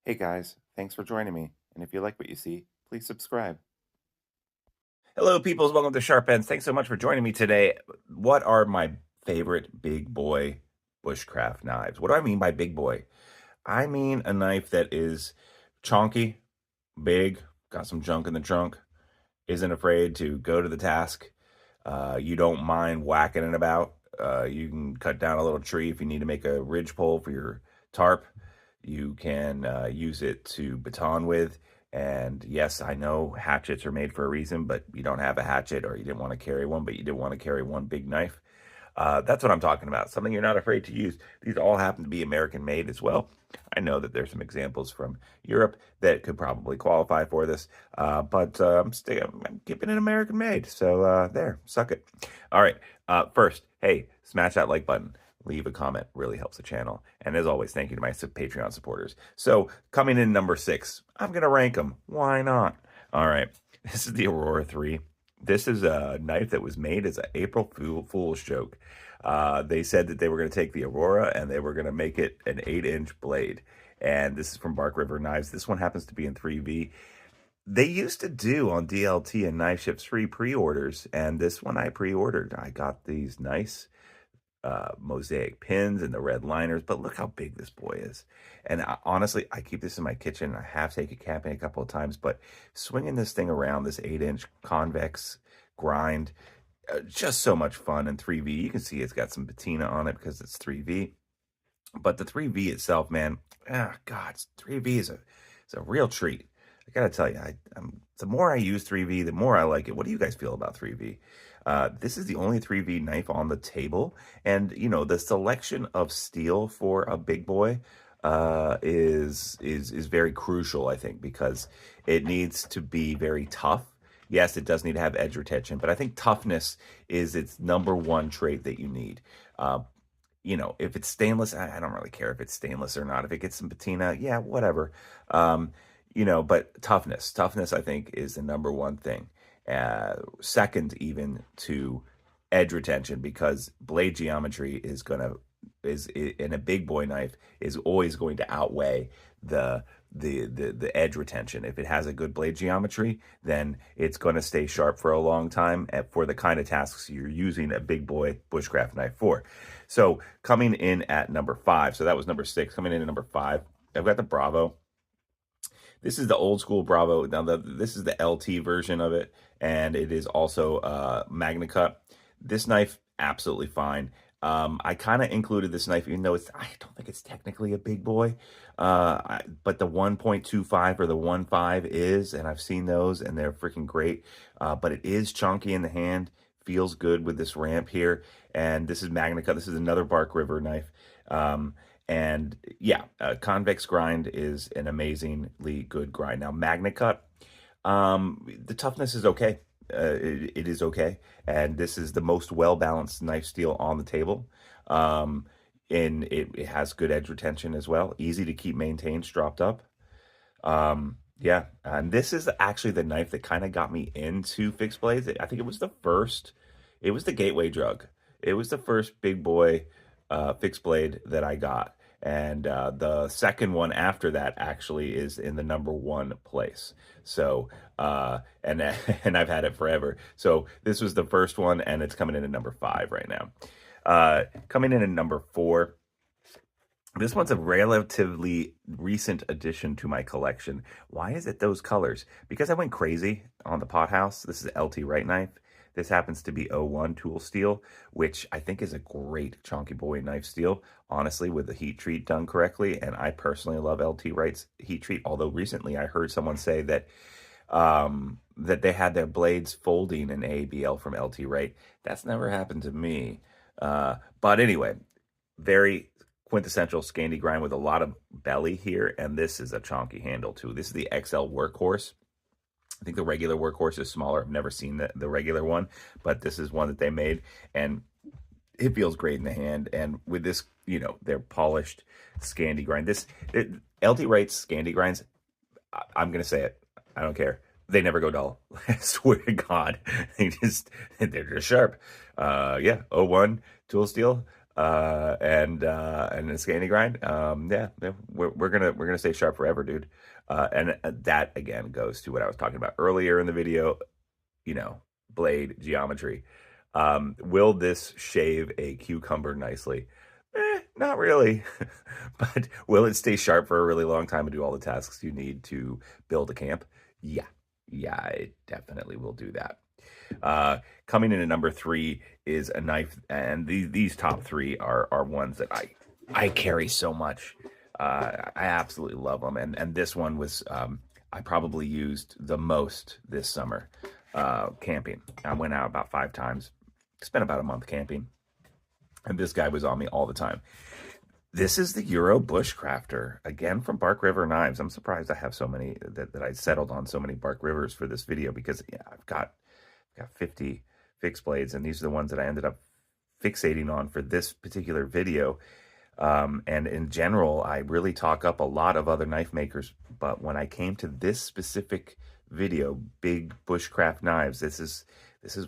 Hey guys, thanks for joining me. And if you like what you see, please subscribe. Hello, peoples. Welcome to Sharp Ends. Thanks so much for joining me today. What are my favorite big boy bushcraft knives? What do I mean by big boy? I mean a knife that is chonky, big, got some junk in the trunk, isn't afraid to go to the task. You don't mind whacking it about. You can cut down a little tree if you need to make a ridge pole for your tarp. You can use it to baton with. And yes, I know hatchets are made for a reason, but you don't have a hatchet or you didn't want to carry one, but you did want to carry one big knife. That's what I'm talking about. Something you're not afraid to use. These all happen to be American made as well. I know that there's some examples from Europe that could probably qualify for this, I'm keeping it American made. So there, suck it. All right. First, hey, smash that like button. Leave a comment. Really helps the channel. And as always, thank you to my Patreon supporters. So coming in number 6, I'm going to rank them. Why not? All right. This is the Aurora 3. This is a knife that was made as an April Fool's joke. They said that they were going to take the Aurora and they were going to make it an 8-inch blade. And this is from Bark River Knives. This one happens to be in 3V. They used to do on DLT and Knife Ships free pre-orders. And this one I pre-ordered. I got these nice mosaic pins and the red liners, but look how big this boy is. And honestly, I keep this in my kitchen. I have taken camping a couple of times, but swinging this thing around, this 8-inch convex grind, just so much fun. And 3V, you can see it's got some patina on it because it's 3V. But the 3V itself, man, God, 3V is a real treat. I gotta tell you, the more I use 3V, the more I like it. What do you guys feel about 3V? This is the only 3V knife on the table, and you know the selection of steel for a big boy is very crucial, I think, because it needs to be very tough. Yes, it does need to have edge retention, but I think toughness is its number one trait that you need. Uh, if it's stainless, I don't really care if it's stainless or not. If it gets some patina, yeah, whatever. But toughness, I think, is the number one thing. Second, even to edge retention, because blade geometry is in a big boy knife is always going to outweigh the edge retention. If it has a good blade geometry, then it's going to stay sharp for a long time for the kind of tasks you're using a big boy bushcraft knife for. So coming in at number 5, so that was number 6. Coming in at number 5, I've got the Bravo. This is the old school Bravo. Now, this is the LT version of it, and it is also Magna Cut. This knife, absolutely fine. I kind of included this knife, even though I don't think it's technically a big boy, but the 1.25 or the 1.5 is, and I've seen those, and they're freaking great. But it is chunky in the hand, feels good with this ramp here, and this is Magna Cut. This is another Bark River knife. And yeah, convex grind is an amazingly good grind. Now, Magna Cut, the toughness is okay. It is okay. And this is the most well-balanced knife steel on the table. And it has good edge retention as well. Easy to keep maintained, stropped up. Yeah, and this is actually the knife that kind of got me into fixed blades. I think it was the gateway drug. It was the first big boy fixed blade that I got. And the second one after that actually is in the number 1 place. So, and and I've had it forever. So this was the first one, and it's coming in at number 5 right now. Coming in at number 4. This one's a relatively recent addition to my collection. Why is it those colors? Because I went crazy on the Pothouse. This is LT Right knife. This happens to be 01 tool steel, which I think is a great chonky boy knife steel, honestly, with the heat treat done correctly. And I personally love LT Right's heat treat, although recently I heard someone say that that they had their blades folding in ABL from LT Right. That's never happened to me. But anyway, very quintessential Scandi grind with a lot of belly here, and this is a chonky handle too. This is the XL Workhorse. I think the regular Workhorse is smaller. I've never seen the regular one, but this is one that they made, and it feels great in the hand. And with this, they're polished Scandi grind. LT Wright's Scandi grinds, I'm going to say it. I don't care. They never go dull. I swear to God. They're just sharp. Yeah, 01 tool steel. and a scanty grind. Yeah, we're gonna stay sharp forever, dude. And that again goes to what I was talking about earlier in the video. You know, blade geometry. Will this shave a cucumber nicely? Not really. But will it stay sharp for a really long time and do all the tasks you need to build a camp? Yeah. Yeah, it definitely will do that. Coming in at number 3 is a knife, and these top 3 are ones that I carry so much. I absolutely love them, and this one was I probably used the most this summer camping. I went out about 5 times, spent about a month camping, and this guy was on me all the time. This is the Euro Bushcrafter, again from Bark River Knives. I'm surprised I have so many, that I settled on so many Bark Rivers for this video, because yeah, I've got 50 fixed blades, and these are the ones that I ended up fixating on for this particular video. And in general, I really talk up a lot of other knife makers, but when I came to this specific video, Big Bushcraft Knives, this is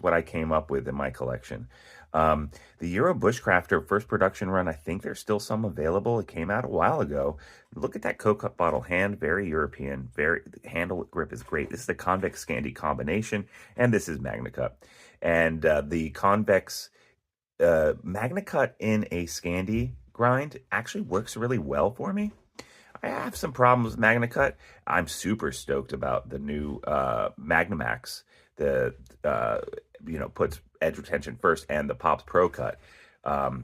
what I came up with in my collection. The Euro Bushcrafter first production run, I think there's still some available. It came out a while ago. Look at that Coke bottle hand, very European, very handle grip is great. This is the convex Scandi combination, and this is MagnaCut. And the convex MagnaCut in a Scandi grind actually works really well for me. I have some problems with MagnaCut. I'm super stoked about the new Magnamax. The puts edge retention first, and the Pops Pro Cut.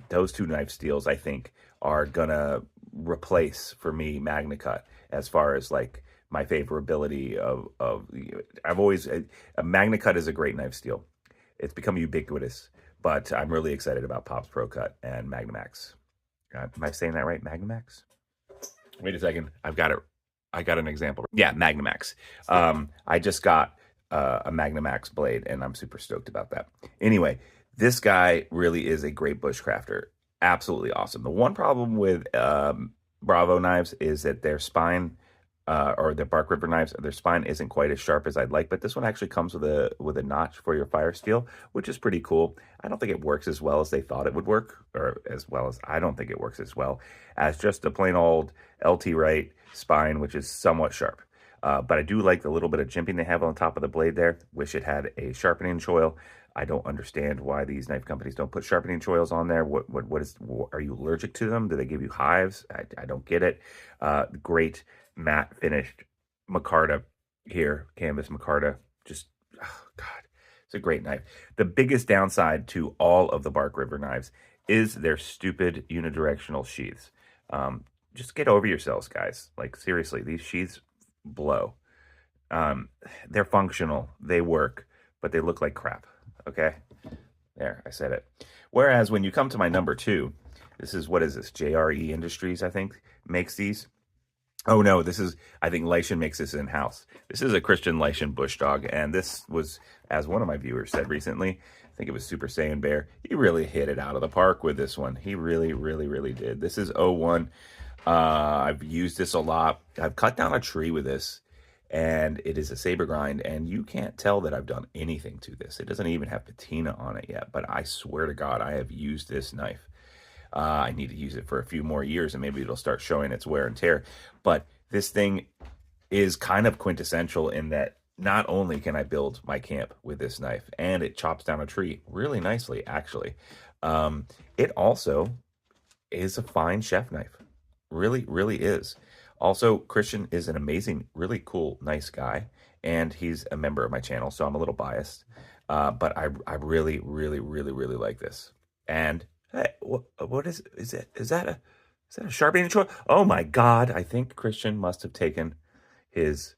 Those 2 knife steels, I think, are gonna replace for me MagnaCut as far as like my favorability of. I've always MagnaCut is a great knife steel. It's become ubiquitous, but I'm really excited about Pops Pro Cut and Magnamax. Am I saying that right? Magnamax? Wait a second. I got an example. Yeah, Magnamax. I just got a Magnamax blade, and I'm super stoked about that. Anyway, this guy really is a great bushcrafter. Absolutely awesome. The one problem with Bravo knives is that their spine, or the Bark River knives, their spine isn't quite as sharp as I'd like, but this one actually comes with a notch for your fire steel, which is pretty cool. I don't think it works as well as they thought it would work, or as well as I don't think it works as well as just a plain old LT Wright spine, which is somewhat sharp. But I do like the little bit of jimping they have on top of the blade there. Wish it had a sharpening choil. I don't understand why these knife companies don't put sharpening choils on there. Are you allergic to them? Do they give you hives? I don't get it. Great matte finished micarta here, canvas micarta. Just, oh God, it's a great knife. The biggest downside to all of the Bark River knives is their stupid unidirectional sheaths. Just get over yourselves, guys. Like, seriously, these sheaths blow. They're functional, they work, but they look like crap. Okay, there, I said it. Whereas when you come to my number 2, this is, what is this, JRE Industries, I think, makes these. Oh no, this is, I think Leischen makes this in-house. This is a Christian Leischen bush dog, and this was, as one of my viewers said recently, I think it was Super Saiyan Bear, he really hit it out of the park with this one. He really, really, really did. This is 01. I've used this a lot. I've cut down a tree with this, and it is a saber grind, and you can't tell that I've done anything to this. It doesn't even have patina on it yet, but I swear to God, I have used this knife. I need to use it for a few more years, and maybe it'll start showing its wear and tear. But this thing is kind of quintessential in that not only can I build my camp with this knife, and it chops down a tree really nicely, actually, it also is a fine chef knife. Really, really is. Also, Christian is an amazing, really cool, nice guy, and he's a member of my channel, so I'm a little biased. But I really, really, really, really like this. And hey, what is it? Is that a sharpening choil? Oh my God! I think Christian must have taken his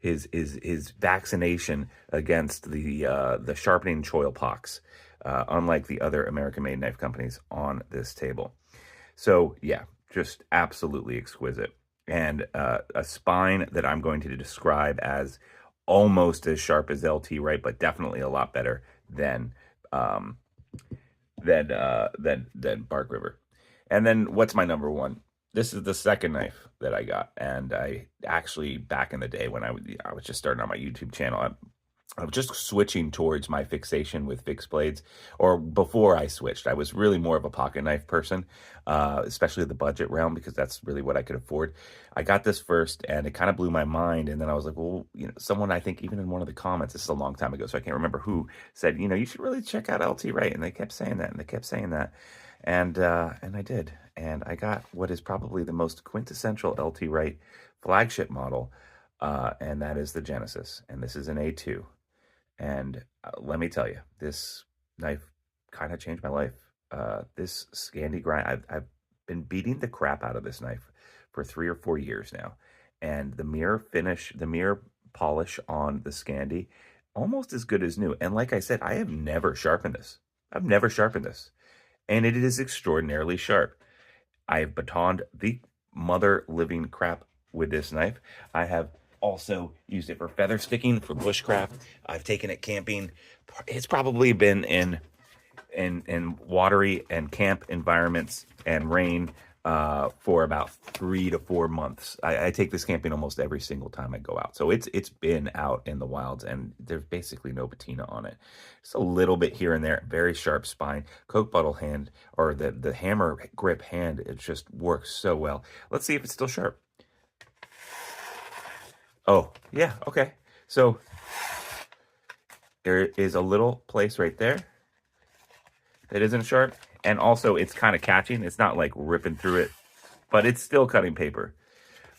vaccination against the sharpening choil pox, unlike the other American-made knife companies on this table. So yeah, just absolutely exquisite. And a spine that I'm going to describe as almost as sharp as LT Wright, but definitely a lot better than Bark River. And then what's my number 1? This is the second knife that I got, and I actually, back in the day when I was just starting on my YouTube channel, of just switching towards my fixation with fixed blades. Or before I switched, I was really more of a pocket knife person, especially the budget realm, because that's really what I could afford. I got this first and it kind of blew my mind. And then I was like, well, someone, I think even in one of the comments, this is a long time ago, so I can't remember who, said, you should really check out LT Wright. And they kept saying that and they kept saying that. And I did. And I got what is probably the most quintessential LT Wright flagship model. And that is the Genesis. And this is an A2. And let me tell you, this knife kind of changed my life. This Scandi grind, I've been beating the crap out of this knife for 3 or 4 years now. And the mirror finish, the mirror polish on the Scandi, almost as good as new. And like I said, I have never sharpened this. I've never sharpened this. And it is extraordinarily sharp. I have batoned the mother living crap with this knife. I have also used it for feather sticking for bushcraft. I've taken it camping. It's probably been in watery and camp environments and rain for about 3 to 4 months. I take this camping almost every single time I go out. So it's been out in the wilds, and there's basically no patina on it. Just a little bit here and there. Very sharp spine. Coke bottle hand, or the hammer grip hand, it just works so well. Let's see if it's still sharp. Oh, yeah, okay. So there is a little place right there that isn't sharp. And also, it's kind of catching. It's not like ripping through it, but it's still cutting paper.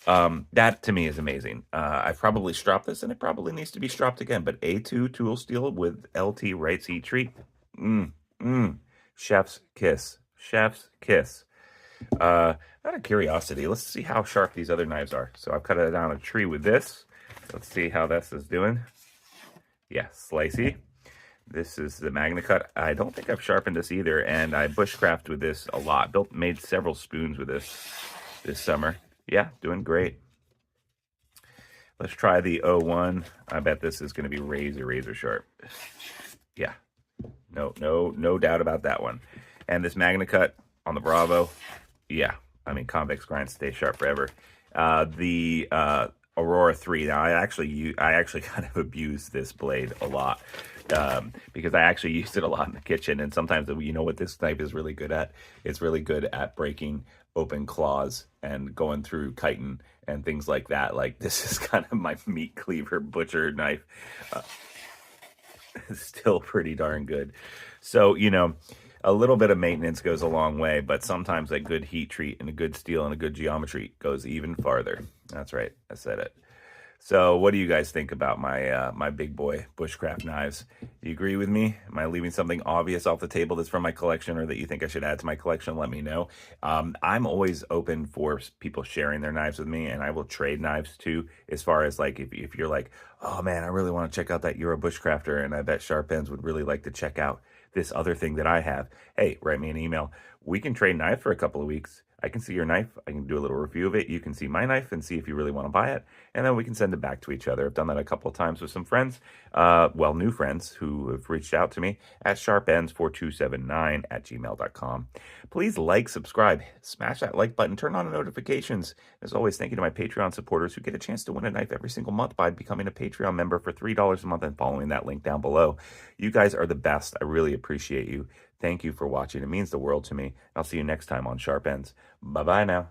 That, to me, is amazing. I've probably stropped this, and it probably needs to be stropped again. But A2 tool steel with LT Wright's heat treat. Chef's kiss. Chef's kiss. Out of curiosity, let's see how sharp these other knives are. So I've cut it down a tree with this. Let's see how this is doing. Yeah, slicey. This is the Magna Cut. I don't think I've sharpened this either, and I bushcraft with this a lot. Made several spoons with this summer. Yeah, doing great. Let's try the 01. I bet this is going to be razor sharp. Yeah, no doubt about that one. And this Magna Cut on the Bravo. Yeah, I mean, convex grinds stay sharp forever. The Aurora 3. Now, I actually kind of abuse this blade a lot because I actually used it a lot in the kitchen. And sometimes, you know what this knife is really good at? It's really good at breaking open claws and going through chitin and things like that. Like, this is kind of my meat cleaver butcher knife. It's still pretty darn good. So, a little bit of maintenance goes a long way, but sometimes a good heat treat and a good steel and a good geometry goes even farther. That's right. I said it. So what do you guys think about my my Big Boy Bushcraft knives? Do you agree with me? Am I leaving something obvious off the table that's from my collection, or that you think I should add to my collection? Let me know. I'm always open for people sharing their knives with me, and I will trade knives too, as far as like if you're like, oh man, I really want to check out that Euro Bushcrafter, and I bet Sharp Ends would really like to check out this other thing that I have. Hey, write me an email. We can trade knives for a couple of weeks. I can see your knife. I can do a little review of it. You can see my knife and see if you really want to buy it. And then we can send it back to each other. I've done that a couple of times with some friends, new friends who have reached out to me at sharpends4279@gmail.com. Please like, subscribe, smash that like button, turn on the notifications. As always, thank you to my Patreon supporters who get a chance to win a knife every single month by becoming a Patreon member for $3 a month and following that link down below. You guys are the best. I really appreciate you. Thank you for watching. It means the world to me. I'll see you next time on Sharp Ends. Bye-bye now.